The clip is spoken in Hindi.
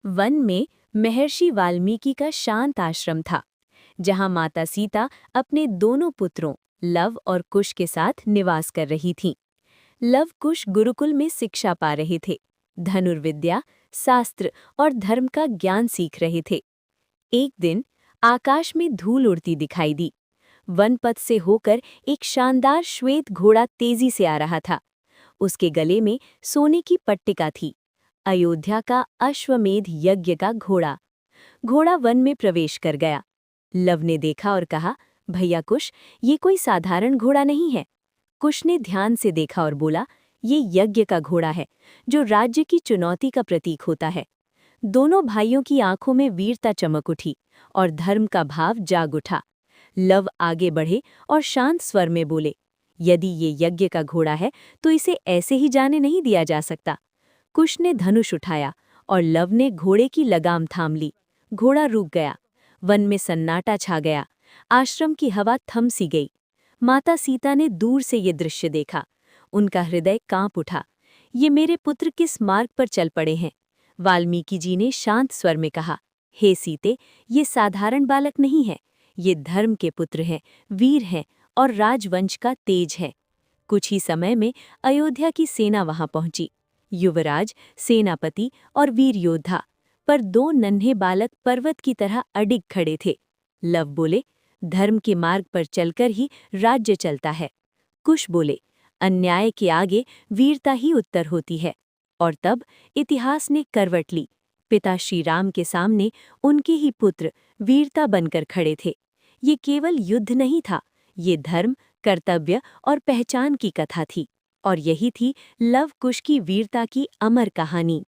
वन में महर्षि वाल्मीकि का शांत आश्रम था, जहां माता सीता अपने दोनों पुत्रों लव और कुश के साथ निवास कर रही थीं। लव कुश गुरुकुल में शिक्षा पा रहे थे, धनुर्विद्या, शास्त्र और धर्म का ज्ञान सीख रहे थे। एक दिन आकाश में धूल उड़ती दिखाई दी। वनपथ से होकर एक शानदार श्वेत घोड़ा तेजी से आ रहा था। उसके गले में सोने की पट्टिका थी, अयोध्या का अश्वमेध यज्ञ का घोड़ा। घोड़ा वन में प्रवेश कर गया। लव ने देखा और कहा, भैया कुश, ये कोई साधारण घोड़ा नहीं है। कुश ने ध्यान से देखा और बोला, ये यज्ञ का घोड़ा है, जो राज्य की चुनौती का प्रतीक होता है। दोनों भाइयों की आंखों में वीरता चमक उठी और धर्म का भाव जाग उठा। लव आगे बढ़े और शांत स्वर में बोले, यदि ये यज्ञ का घोड़ा है तो इसे ऐसे ही जाने नहीं दिया जा सकता। कुश ने धनुष उठाया और लव ने घोड़े की लगाम थाम ली। घोड़ा रुक गया। वन में सन्नाटा छा गया। आश्रम की हवा थम सी गई। माता सीता ने दूर से ये दृश्य देखा। उनका हृदय कांप उठा। ये मेरे पुत्र किस मार्ग पर चल पड़े हैं? वाल्मीकि जी ने शांत स्वर में कहा, हे सीते, ये साधारण बालक नहीं है, ये धर्म के पुत्र हैं, वीर हैं और राजवंश का तेज है। कुछ ही समय में अयोध्या की सेना वहां पहुंची। युवराज, सेनापति और वीर योद्धा, पर दो नन्हे बालक पर्वत की तरह अडिग खड़े थे। लव बोले, धर्म के मार्ग पर चलकर ही राज्य चलता है। कुश बोले, अन्याय के आगे वीरता ही उत्तर होती है। और तब इतिहास ने करवट ली। पिता श्री राम के सामने उनके ही पुत्र वीरता बनकर खड़े थे। ये केवल युद्ध नहीं था, ये धर्म, कर्तव्य और पहचान की कथा थी। और यही थी लव कुश की वीरता की अमर कहानी।